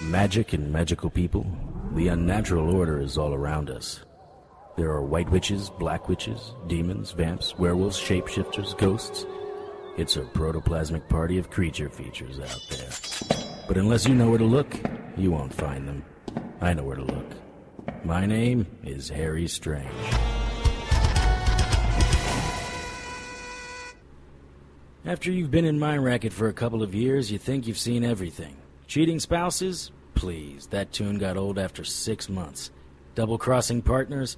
Magic and magical people, the unnatural order is all around us. There are white witches, black witches, demons, vamps, werewolves, shapeshifters, ghosts. It's a protoplasmic party of creature features out there. But unless you know where to look, you won't find them. I know where to look. My name is Harry Strange. After you've been in my racket for a couple of years, you think you've seen everything. Cheating spouses? Please, that tune got old after 6 months. Double-crossing partners?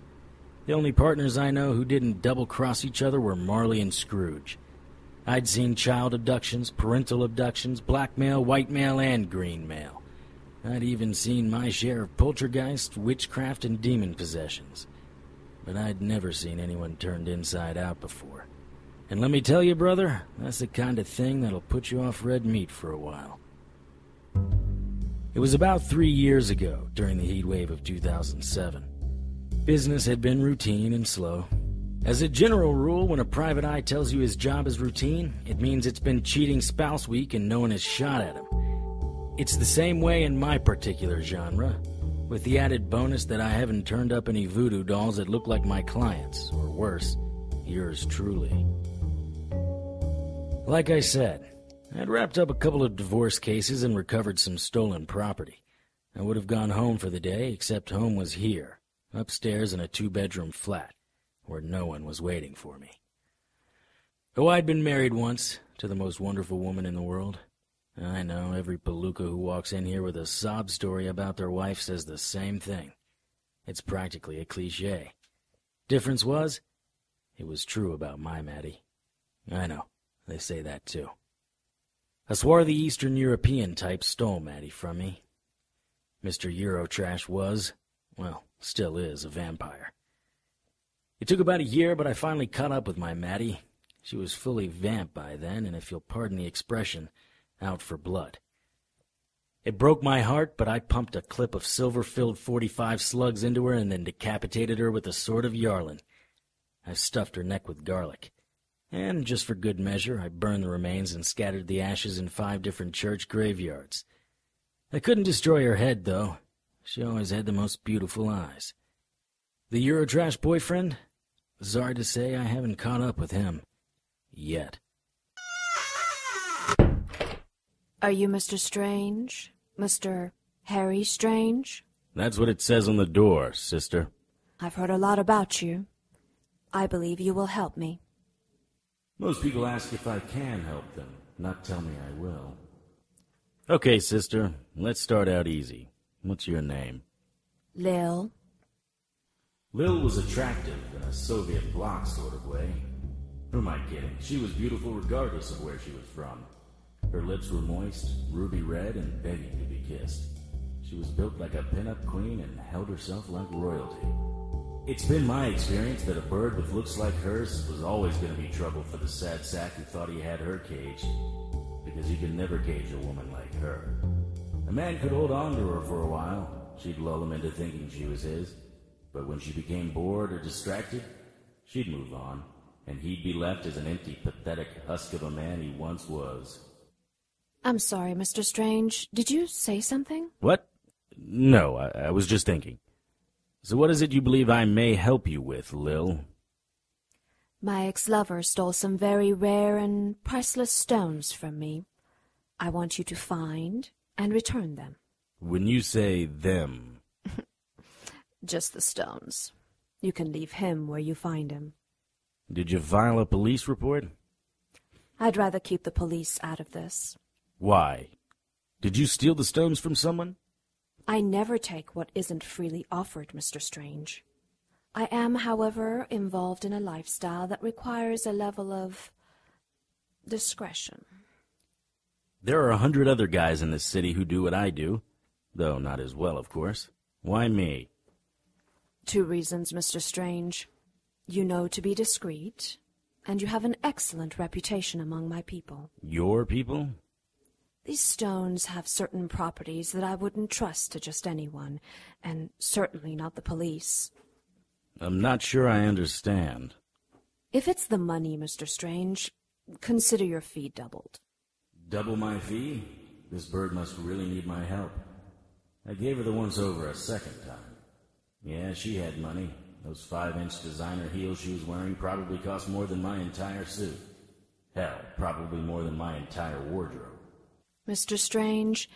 The only partners I know who didn't double-cross each other were Marley and Scrooge. I'd seen child abductions, parental abductions, blackmail, white mail, and green mail. I'd even seen my share of poltergeist, witchcraft, and demon possessions. But I'd never seen anyone turned inside out before. And let me tell you, brother, that's the kind of thing that'll put you off red meat for a while. It was about 3 years ago, during the heat wave of 2007. Business had been routine and slow. As a general rule, when a private eye tells you his job is routine, it means it's been cheating spouse week and no one has shot at him. It's the same way in my particular genre, with the added bonus that I haven't turned up any voodoo dolls that look like my clients, or worse, yours truly. Like I said, I'd wrapped up a couple of divorce cases and recovered some stolen property. I would have gone home for the day, except home was here, upstairs in a 2-bedroom flat, where no one was waiting for me. Oh, I'd been married once, to the most wonderful woman in the world. I know, every palooka who walks in here with a sob story about their wife says the same thing. It's practically a cliché. Difference was, it was true about my Maddie. I know, they say that too. A swarthy Eastern European type stole Maddie from me. Mr. Eurotrash was, well, still is, a vampire. It took about a year, but I finally caught up with my Maddie. She was fully vamp by then, and if you'll pardon the expression, out for blood. It broke my heart, but I pumped a clip of silver-filled .45 slugs into her and then decapitated her with a sword of Yarlin. I stuffed her neck with garlic. And, just for good measure, I burned the remains and scattered the ashes in 5 different church graveyards. I couldn't destroy her head, though. She always had the most beautiful eyes. The Eurotrash boyfriend? Sorry to say I haven't caught up with him. Yet. Are you Mr. Strange? Mr. Harry Strange? That's what it says on the door, sister. I've heard a lot about you. I believe you will help me. Most people ask if I can help them, not tell me I will. Okay, sister, let's start out easy. What's your name? Lil. Lil was attractive in a Soviet bloc sort of way. Who am I kidding? She was beautiful regardless of where she was from. Her lips were moist, ruby red, and begging to be kissed. She was built like a pin-up queen and held herself like royalty. It's been my experience that a bird with looks like hers was always going to be trouble for the sad sack who thought he had her caged, because he could never cage a woman like her. A man could hold on to her for a while. She'd lull him into thinking she was his. But when she became bored or distracted, she'd move on, and he'd be left as an empty, pathetic husk of a man he once was. I'm sorry, Mr. Strange. Did you say something? What? No, I was just thinking. So what is it you believe I may help you with, Lil? My ex-lover stole some very rare and priceless stones from me. I want you to find and return them. When you say them... Just the stones. You can leave him where you find him. Did you file a police report? I'd rather keep the police out of this. Why? Did you steal the stones from someone? I never take what isn't freely offered, Mr. Strange. I am, however, involved in a lifestyle that requires a level of discretion. There are 100 other guys in this city who do what I do, though not as well, of course. Why me? 2 reasons, Mr. Strange. You know to be discreet, and you have an excellent reputation among my people. Your people? These stones have certain properties that I wouldn't trust to just anyone, and certainly not the police. I'm not sure I understand. If it's the money, Mr. Strange, consider your fee doubled. Double my fee? This bird must really need my help. I gave her the once-over a second time. Yeah, she had money. Those 5-inch designer heels she was wearing probably cost more than my entire suit. Hell, probably more than my entire wardrobe. Mr. Strange,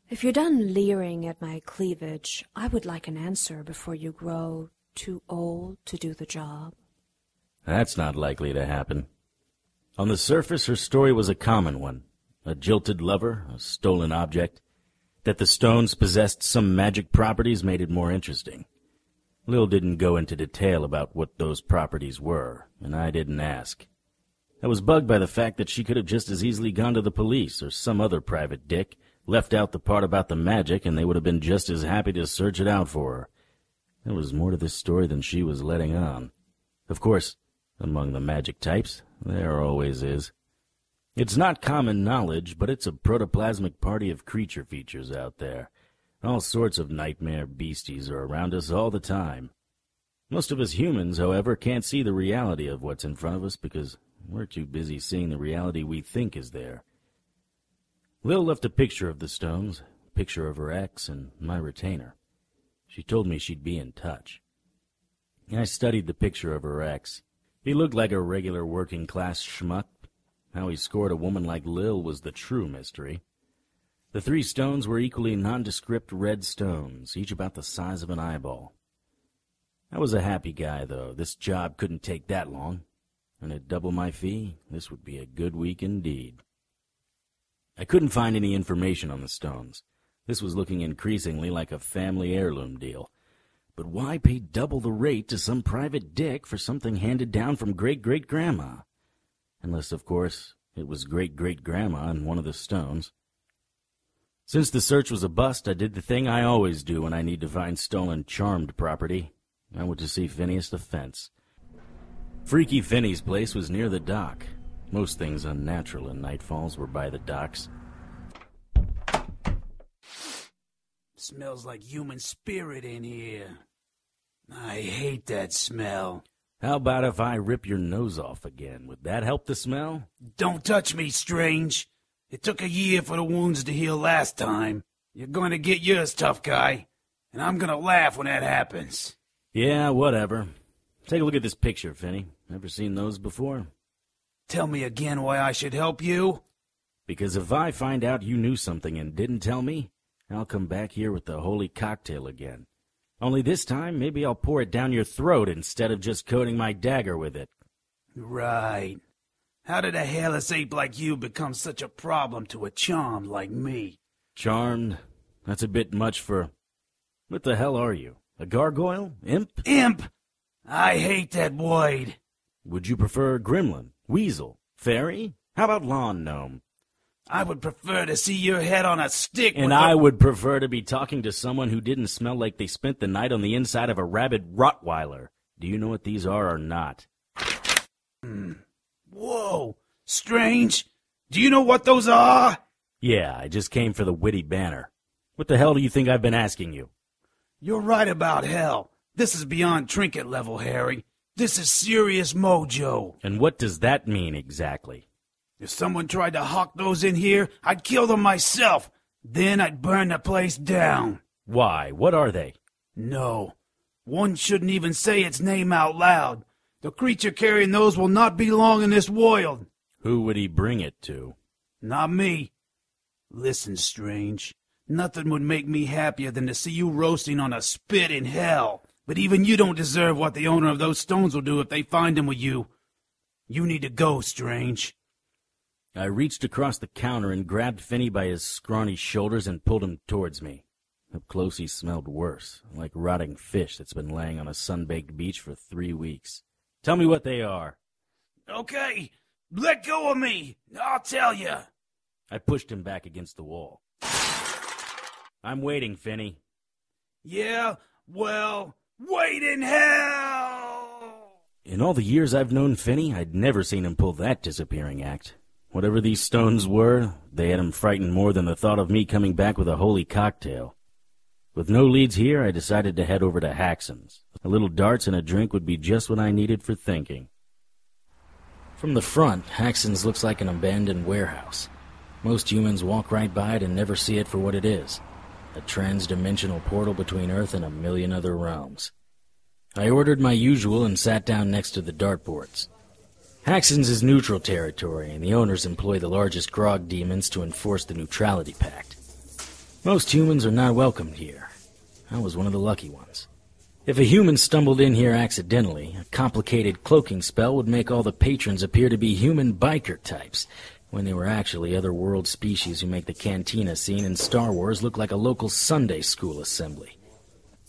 if you're done leering at my cleavage, I would like an answer before you grow too old to do the job. That's not likely to happen. On the surface, her story was a common one. A jilted lover, a stolen object. That the stones possessed some magic properties made it more interesting. Lil didn't go into detail about what those properties were, and I didn't ask. I was bugged by the fact that she could have just as easily gone to the police or some other private dick, left out the part about the magic, and they would have been just as happy to search it out for her. There was more to this story than she was letting on. Of course, among the magic types, there always is. It's not common knowledge, but it's a protoplasmic party of creature features out there. All sorts of nightmare beasties are around us all the time. Most of us humans, however, can't see the reality of what's in front of us because we're too busy seeing the reality we think is there. Lil left a picture of the stones, a picture of her ex, and my retainer. She told me she'd be in touch. I studied the picture of her ex. He looked like a regular working-class schmuck. How he scored a woman like Lil was the true mystery. The 3 stones were equally nondescript red stones, each about the size of an eyeball. I was a happy guy, though. This job couldn't take that long. And at double my fee, this would be a good week indeed. I couldn't find any information on the stones. This was looking increasingly like a family heirloom deal. But why pay double the rate to some private dick for something handed down from great-great-grandma? Unless, of course, it was great-great-grandma in one of the stones. Since the search was a bust, I did the thing I always do when I need to find stolen charmed property. I went to see Phineas the Fence. Freaky Finny's place was near the dock. Most things unnatural in Night Falls were by the docks. Smells like human spirit in here. I hate that smell. How about if I rip your nose off again? Would that help the smell? Don't touch me, Strange. It took a year for the wounds to heal last time. You're going to get yours, tough guy. And I'm going to laugh when that happens. Yeah, whatever. Take a look at this picture, Finny. Never seen those before? Tell me again why I should help you? Because if I find out you knew something and didn't tell me, I'll come back here with the holy cocktail again. Only this time, maybe I'll pour it down your throat instead of just coating my dagger with it. Right. How did a hairless ape like you become such a problem to a charmed like me? Charmed? That's a bit much for... What the hell are you? A gargoyle? Imp? Imp! I hate that word. Would you prefer gremlin, weasel, fairy? How about lawn gnome? I would prefer to see your head on a stick. And I would prefer to be talking to someone who didn't smell like they spent the night on the inside of a rabid Rottweiler. Do you know what these are or not? Whoa, Strange. Do you know what those are? Yeah, I just came for the witty banner. What the hell do you think I've been asking you? You're right about hell. This is beyond trinket level, Harry. This is serious mojo. And what does that mean exactly? If someone tried to hawk those in here, I'd kill them myself. Then I'd burn the place down. Why? What are they? No. One shouldn't even say its name out loud. The creature carrying those will not be long in this world. Who would he bring it to? Not me. Listen, Strange. Nothing would make me happier than to see you roasting on a spit in hell. But even you don't deserve what the owner of those stones will do if they find them with you. You need to go, Strange. I reached across the counter and grabbed Finny by his scrawny shoulders and pulled him towards me. Up close he smelled worse, like rotting fish that's been laying on a sun-baked beach for 3 weeks. Tell me what they are. Okay, let go of me. I'll tell you. I pushed him back against the wall. I'm waiting, Finny. Yeah, well, wait in hell! In all the years I've known Finny, I'd never seen him pull that disappearing act. Whatever these stones were, they had him frightened more than the thought of me coming back with a holy cocktail. With no leads here, I decided to head over to Haxon's. A little darts and a drink would be just what I needed for thinking. From the front, Haxon's looks like an abandoned warehouse. Most humans walk right by it and never see it for what it is. a trans-dimensional portal between Earth and a million other realms. I ordered my usual and sat down next to the dartboards. Haxton's is neutral territory, and the owners employ the largest grog demons to enforce the neutrality pact. Most humans are not welcomed here. I was one of the lucky ones. If a human stumbled in here accidentally, a complicated cloaking spell would make all the patrons appear to be human biker types, when they were actually other-world species who make the cantina scene in Star Wars look like a local Sunday school assembly.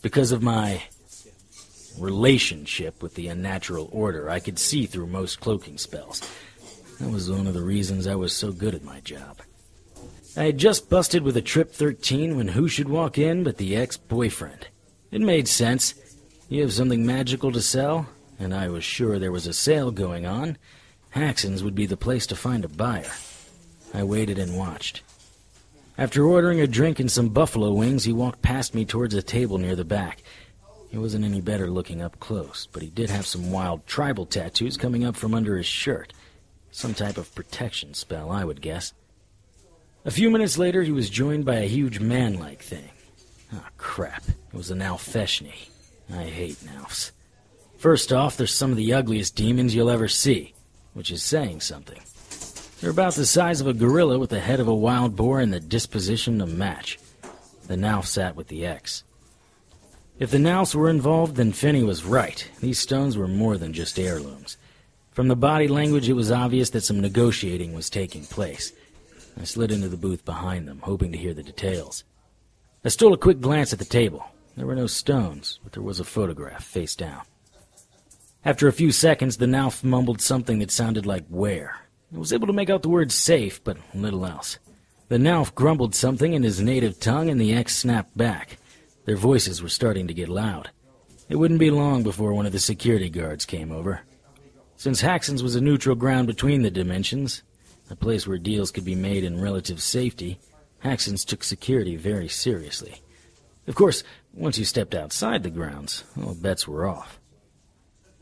Because of my relationship with the unnatural order, I could see through most cloaking spells. That was one of the reasons I was so good at my job. I had just busted with a Trip 13 when who should walk in but the ex-boyfriend. It made sense. You have something magical to sell, and I was sure there was a sale going on. Haxton's would be the place to find a buyer. I waited and watched. After ordering a drink and some buffalo wings, he walked past me towards a table near the back. He wasn't any better looking up close, but he did have some wild tribal tattoos coming up from under his shirt. Some type of protection spell, I would guess. A few minutes later, he was joined by a huge man-like thing. Ah, crap. It was an Alfeshni. I hate Nalfs. First off, they're some of the ugliest demons you'll ever see, which is saying something. They're about the size of a gorilla with the head of a wild boar and the disposition to match. The Nalf sat with the X. If the Nalfs were involved, then Finny was right. These stones were more than just heirlooms. From the body language, it was obvious that some negotiating was taking place. I slid into the booth behind them, hoping to hear the details. I stole a quick glance at the table. There were no stones, but there was a photograph face down. After a few seconds, the Nalf mumbled something that sounded like where. I was able to make out the word safe, but little else. The Nalf grumbled something in his native tongue, and the X snapped back. Their voices were starting to get loud. It wouldn't be long before one of the security guards came over. Since Haxton's was a neutral ground between the dimensions, a place where deals could be made in relative safety, Haxton's took security very seriously. Of course, once you stepped outside the grounds, all bets were off.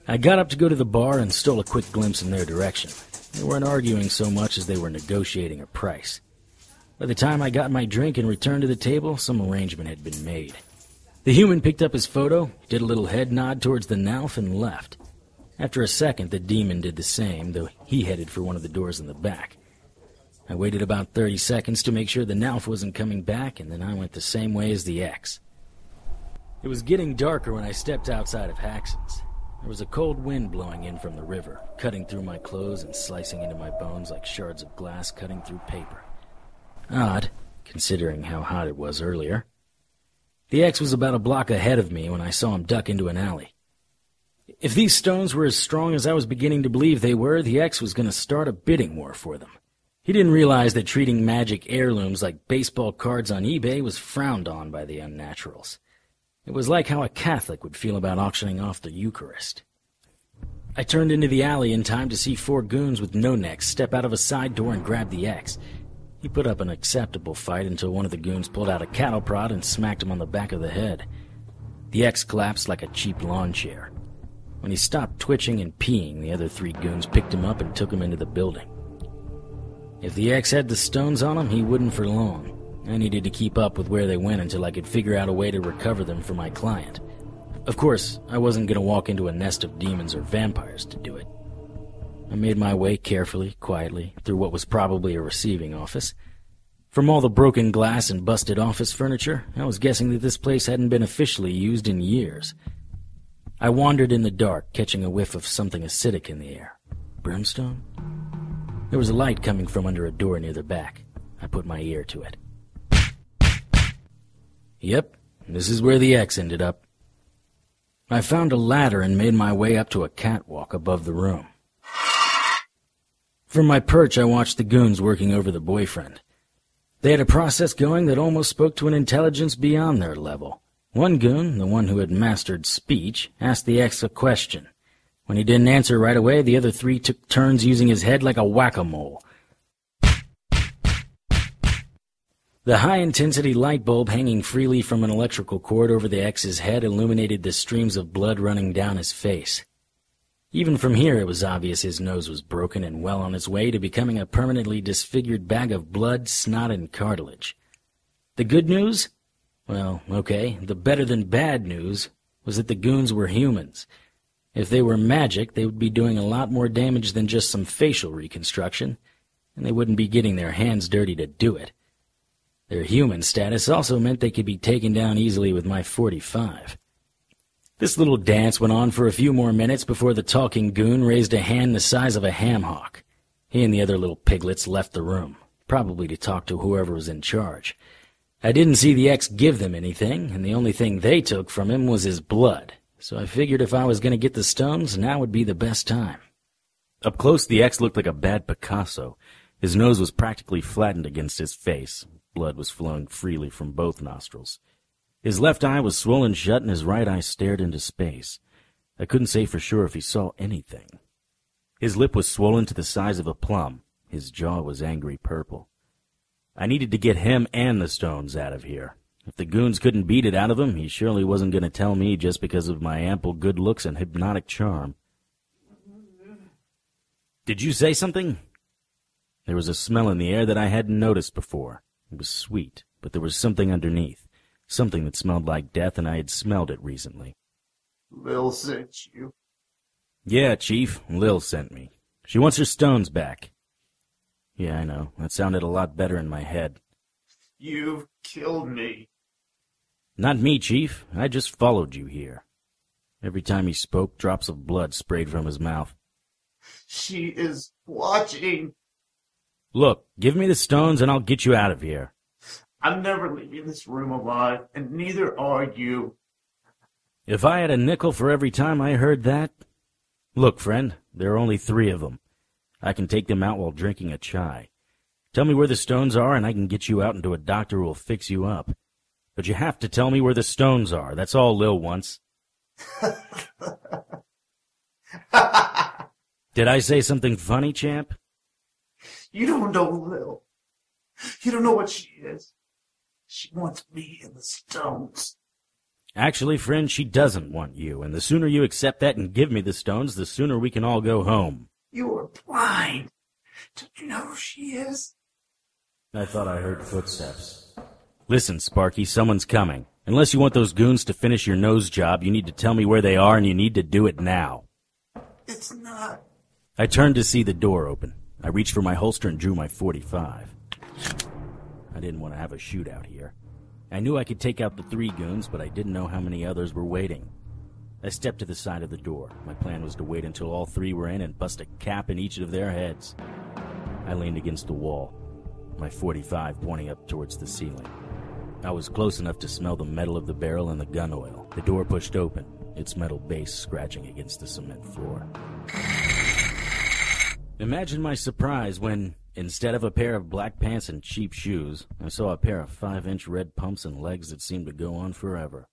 I got up to go to the bar and stole a quick glimpse in their direction. They weren't arguing so much as they were negotiating a price. By the time I got my drink and returned to the table, some arrangement had been made. The human picked up his photo, did a little head nod towards the Nalf, and left. After a second, the demon did the same, though he headed for one of the doors in the back. I waited about 30 seconds to make sure the Nalf wasn't coming back, and then I went the same way as the X. It was getting darker when I stepped outside of Haxton's. There was a cold wind blowing in from the river, cutting through my clothes and slicing into my bones like shards of glass cutting through paper. Odd, considering how hot it was earlier. The X was about a block ahead of me when I saw him duck into an alley. If these stones were as strong as I was beginning to believe they were, the X was going to start a bidding war for them. He didn't realize that treating magic heirlooms like baseball cards on eBay was frowned on by the unnaturals. It was like how a Catholic would feel about auctioning off the Eucharist. I turned into the alley in time to see 4 goons with no necks step out of a side door and grab the X. He put up an acceptable fight until one of the goons pulled out a cattle prod and smacked him on the back of the head. The X collapsed like a cheap lawn chair. When he stopped twitching and peeing, the other 3 goons picked him up and took him into the building. If the X had the stones on him, he wouldn't for long. I needed to keep up with where they went until I could figure out a way to recover them for my client. Of course, I wasn't going to walk into a nest of demons or vampires to do it. I made my way carefully, quietly, through what was probably a receiving office. From all the broken glass and busted office furniture, I was guessing that this place hadn't been officially used in years. I wandered in the dark, catching a whiff of something acidic in the air. Brimstone? There was a light coming from under a door near the back. I put my ear to it. Yep, this is where the X ended up. I found a ladder and made my way up to a catwalk above the room. From my perch, I watched the goons working over the boyfriend. They had a process going that almost spoke to an intelligence beyond their level. One goon, the one who had mastered speech, asked the X a question. When he didn't answer right away, the other 3 took turns using his head like a whack-a-mole. The high-intensity light bulb hanging freely from an electrical cord over the X's head illuminated the streams of blood running down his face. Even from here, it was obvious his nose was broken and well on its way to becoming a permanently disfigured bag of blood, snot, and cartilage. The good news? Well, okay, the better than bad news was that the goons were humans. If they were magic, they would be doing a lot more damage than just some facial reconstruction, and they wouldn't be getting their hands dirty to do it. Their human status also meant they could be taken down easily with my .45. This little dance went on for a few more minutes before the talking goon raised a hand the size of a ham hock. He and the other little piglets left the room, probably to talk to whoever was in charge. I didn't see the ex give them anything, and the only thing they took from him was his blood, so I figured if I was going to get the stones, now would be the best time. Up close, the ex looked like a bad Picasso. His nose was practically flattened against his face. Blood was flowing freely from both nostrils. His left eye was swollen shut, and his right eye stared into space. I couldn't say for sure if he saw anything. His lip was swollen to the size of a plum. His jaw was angry purple. I needed to get him and the stones out of here. If the goons couldn't beat it out of him, he surely wasn't going to tell me just because of my ample good looks and hypnotic charm. Did you say something? There was a smell in the air that I hadn't noticed before. It was sweet, but there was something underneath. Something that smelled like death, and I had smelled it recently. Lil sent you. Yeah, Chief, Lil sent me. She wants her stones back. Yeah, I know. That sounded a lot better in my head. You've killed me. Not me, Chief. I just followed you here. Every time he spoke, drops of blood sprayed from his mouth. She is watching. Look, give me the stones and I'll get you out of here. I'm never leaving this room alive, and neither are you. If I had a nickel for every time I heard that... Look, friend, there are only 3 of them. I can take them out while drinking a chai. Tell me where the stones are and I can get you out into a doctor who will fix you up. But you have to tell me where the stones are. That's all Lil wants. Did I say something funny, champ? You don't know Lil. You don't know what she is. She wants me and the stones. Actually, friend, she doesn't want you, and the sooner you accept that and give me the stones, the sooner we can all go home. You are blind. Don't you know who she is? I thought I heard footsteps. Listen, Sparky, someone's coming. Unless you want those goons to finish your nose job, you need to tell me where they are, and you need to do it now. It's not. I turned to see the door open. I reached for my holster and drew my .45. I didn't want to have a shootout here. I knew I could take out the 3 goons, but I didn't know how many others were waiting. I stepped to the side of the door. My plan was to wait until all 3 were in and bust a cap in each of their heads. I leaned against the wall, my .45 pointing up towards the ceiling. I was close enough to smell the metal of the barrel and the gun oil. The door pushed open, its metal base scratching against the cement floor. Imagine my surprise when, instead of a pair of black pants and cheap shoes, I saw a pair of 5-inch red pumps and legs that seemed to go on forever.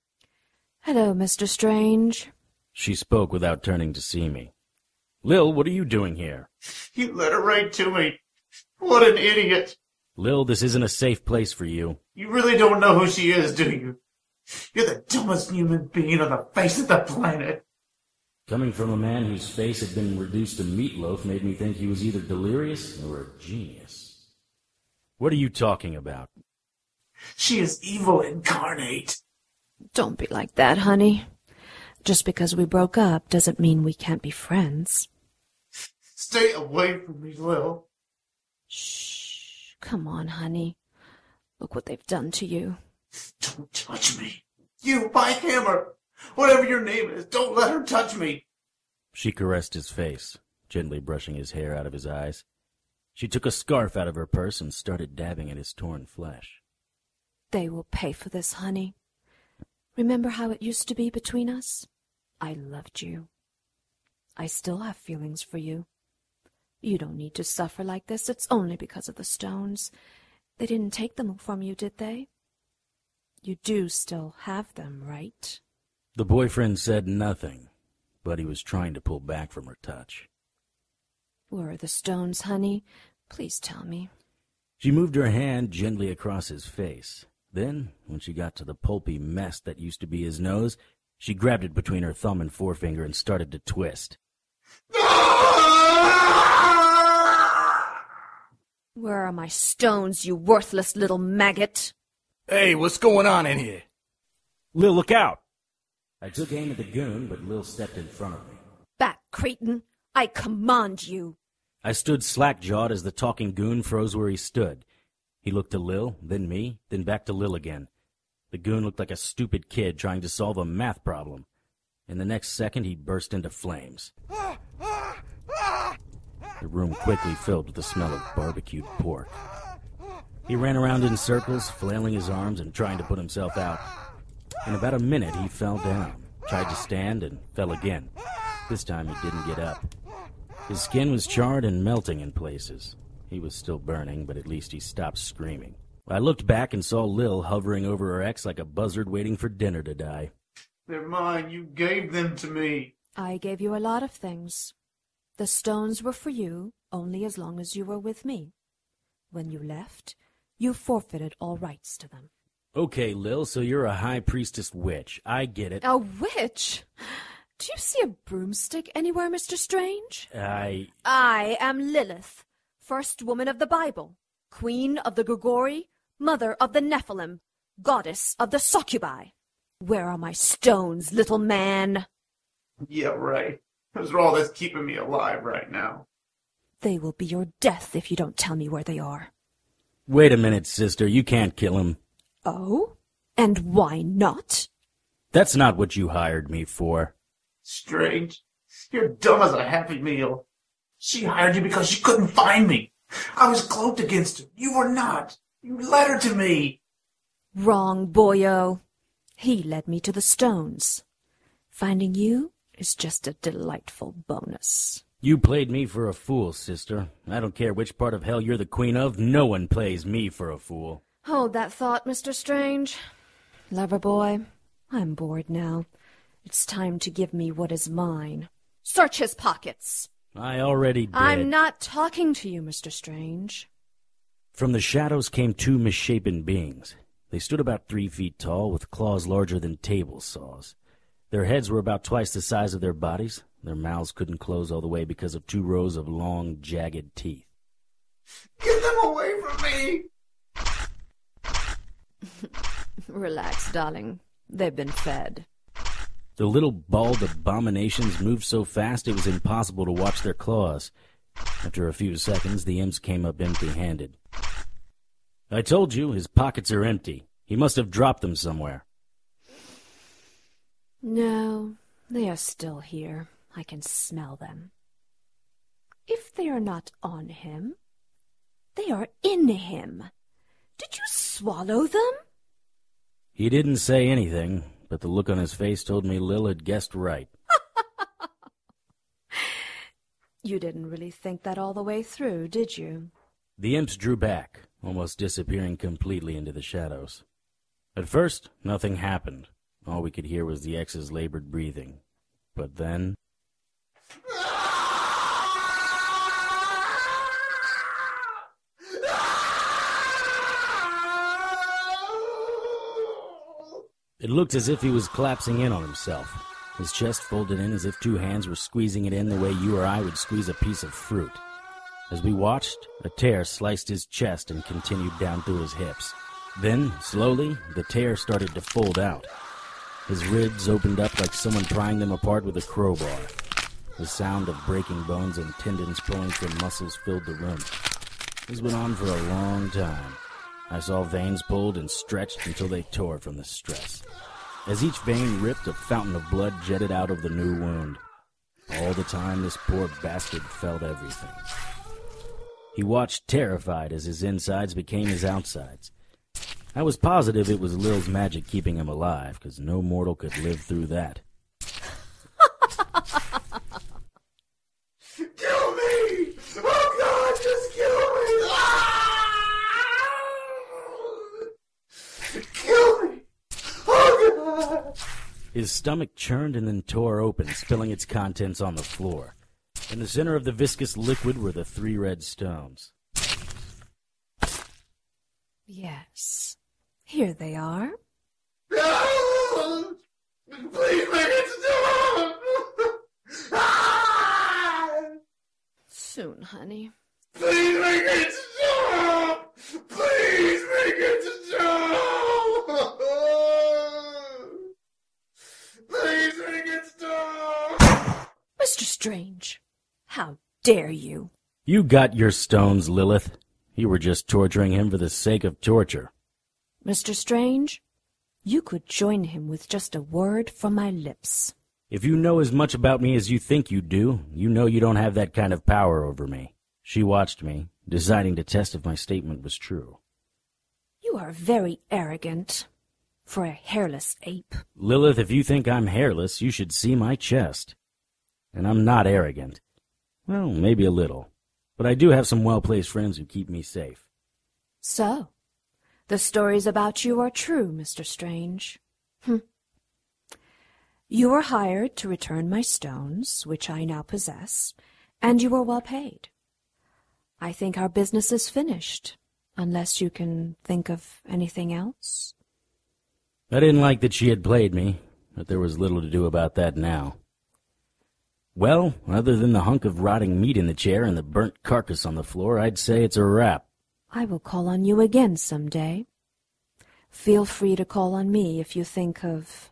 Hello, Mr. Strange. She spoke without turning to see me. Lil, what are you doing here? You let her right to me. What an idiot. Lil, this isn't a safe place for you. You really don't know who she is, do you? You're the dumbest human being on the face of the planet. Coming from a man whose face had been reduced to meatloaf made me think he was either delirious or a genius. What are you talking about? She is evil incarnate. Don't be like that, honey. Just because we broke up doesn't mean we can't be friends. Stay away from me, Lil. Shh. Come on, honey. Look what they've done to you. Don't touch me. You, Mike Hammer. Whatever your name is, don't let her touch me. She caressed his face, gently brushing his hair out of his eyes. She took a scarf out of her purse and started dabbing at his torn flesh. They will pay for this, honey. Remember how it used to be between us? I loved you. I still have feelings for you. You don't need to suffer like this. It's only because of the stones. They didn't take them from you, did they? You do still have them, right? The boyfriend said nothing, but he was trying to pull back from her touch. Where are the stones, honey? Please tell me. She moved her hand gently across his face. Then, when she got to the pulpy mess that used to be his nose, she grabbed it between her thumb and forefinger and started to twist. Where are my stones, you worthless little maggot? Hey, what's going on in here? Lil, look out! I took aim at the goon, but Lil stepped in front of me. Back, cretin! I command you! I stood slack-jawed as the talking goon froze where he stood. He looked to Lil, then me, then back to Lil again. The goon looked like a stupid kid trying to solve a math problem. In the next second, he burst into flames. The room quickly filled with the smell of barbecued pork. He ran around in circles, flailing his arms and trying to put himself out. In about a minute, he fell down, tried to stand, and fell again. This time, he didn't get up. His skin was charred and melting in places. He was still burning, but at least he stopped screaming. I looked back and saw Lil hovering over her ex like a buzzard waiting for dinner to die. They're mine. You gave them to me. I gave you a lot of things. The stones were for you only as long as you were with me. When you left, you forfeited all rights to them. Okay, Lil, so you're a high priestess witch. I get it. A witch? Do you see a broomstick anywhere, Mr. Strange? I am Lilith, first woman of the Bible, queen of the Grigori, mother of the Nephilim, goddess of the succubi. Where are my stones, little man? Yeah, right. Those are all that's keeping me alive right now. They will be your death if you don't tell me where they are. Wait a minute, sister. You can't kill him. Oh? And why not? That's not what you hired me for. Strange. You're dumb as a Happy Meal. She hired you because she couldn't find me. I was cloaked against her. You were not. You led her to me. Wrong, boyo. He led me to the stones. Finding you is just a delightful bonus. You played me for a fool, sister. I don't care which part of hell you're the queen of. No one plays me for a fool. Hold that thought, Mr. Strange. Lover boy, I'm bored now. It's time to give me what is mine. Search his pockets. I already did. I'm not talking to you, Mr. Strange. From the shadows came two misshapen beings. They stood about 3 feet tall, with claws larger than table saws. Their heads were about twice the size of their bodies. Their mouths couldn't close all the way because of 2 rows of long, jagged teeth. Get them away from me! Relax, darling. They've been fed. The little bald abominations moved so fast it was impossible to watch their claws. After a few seconds, the imps came up empty-handed. I told you, his pockets are empty. He must have dropped them somewhere. No, they are still here. I can smell them. If they are not on him, they are in him. Did you swallow them? He didn't say anything, but the look on his face told me Lil had guessed right. You didn't really think that all the way through, did you? The imps drew back, almost disappearing completely into the shadows. At first, nothing happened. All we could hear was the ex's labored breathing. But then... It looked as if he was collapsing in on himself. His chest folded in as if 2 hands were squeezing it in the way you or I would squeeze a piece of fruit. As we watched, a tear sliced his chest and continued down through his hips. Then, slowly, the tear started to fold out. His ribs opened up like someone prying them apart with a crowbar. The sound of breaking bones and tendons pulling from muscles filled the room. This went on for a long time. I saw veins pulled and stretched until they tore from the stress. As each vein ripped, a fountain of blood jetted out of the new wound. All the time, this poor bastard felt everything. He watched terrified as his insides became his outsides. I was positive it was Lil's magic keeping him alive, because no mortal could live through that. Kill me! Oh God, just kill me! Ah! Kill me! Oh God! His stomach churned and then tore open, spilling its contents on the floor. In the center of the viscous liquid were the 3 red stones. Yes. Here they are. No! Please make it stop! Ah! Soon, honey. Please make it stop! Please make it stop! dare you? You got your stones, Lilith. You were just torturing him for the sake of torture. Mr. Strange, you could join him with just a word from my lips. If you know as much about me as you think you do, you know you don't have that kind of power over me. She watched me, deciding to test if my statement was true. You are very arrogant for a hairless ape. Lilith, if you think I'm hairless, you should see my chest. And I'm not arrogant. Well, maybe a little. But I do have some well-placed friends who keep me safe. So, the stories about you are true, Mr. Strange. You were hired to return my stones, which I now possess, and you were well paid. I think our business is finished, unless you can think of anything else. I didn't like that she had played me, but there was little to do about that now. Well, other than the hunk of rotting meat in the chair and the burnt carcass on the floor, I'd say it's a wrap. I will call on you again some day. Feel free to call on me if you think of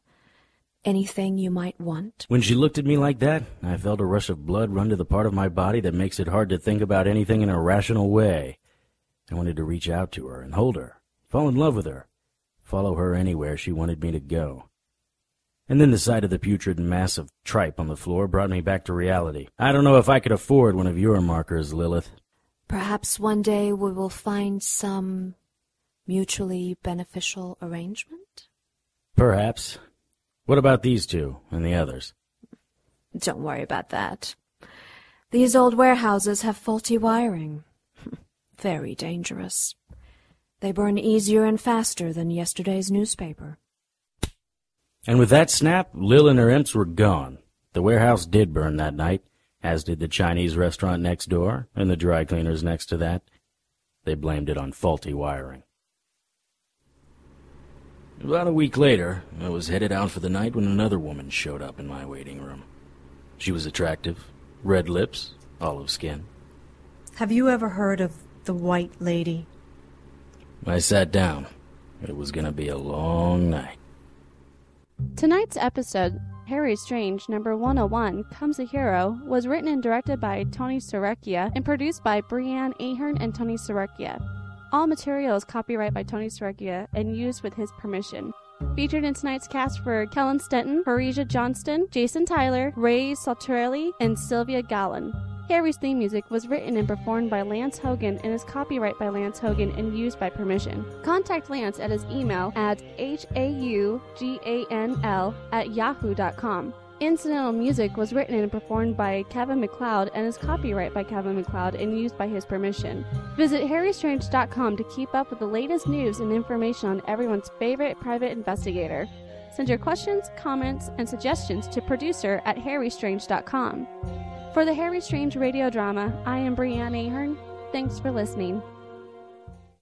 anything you might want. When she looked at me like that, I felt a rush of blood run to the part of my body that makes it hard to think about anything in a rational way. I wanted to reach out to her and hold her, fall in love with her, follow her anywhere she wanted me to go. And then the sight of the putrid mass of tripe on the floor brought me back to reality. I don't know if I could afford one of your markers, Lilith. Perhaps one day we will find some mutually beneficial arrangement? Perhaps. What about these two and the others? Don't worry about that. These old warehouses have faulty wiring. Very dangerous. They burn easier and faster than yesterday's newspaper. And with that snap, Lil and her imps were gone. The warehouse did burn that night, as did the Chinese restaurant next door and the dry cleaners next to that. They blamed it on faulty wiring. About a week later, I was headed out for the night when another woman showed up in my waiting room. She was attractive, red lips, olive skin. Have you ever heard of the White Lady? I sat down. It was going to be a long night. Tonight's episode, Harry Strange, number 101, Comes a Hero, was written and directed by Tony Serecchia and produced by Brianne Ahern and Tony Serecchia. All material is copyright by Tony Serecchia and used with his permission. Featured in tonight's cast were Kellen Stennett, Parisa Johnston, Jason Tyler, Ray Saltrelli, and Sylvia Galan. Harry's theme music was written and performed by Lance Hogan and is copyright by Lance Hogan and used by permission. Contact Lance at his email at hauganl@yahoo.com. Incidental music was written and performed by Kevin MacLeod and is copyright by Kevin MacLeod and used by his permission. Visit harrystrange.com to keep up with the latest news and information on everyone's favorite private investigator. Send your questions, comments, and suggestions to producer@harrystrange.com. For the Harry Strange radio drama, I am Brianne Ahern. Thanks for listening.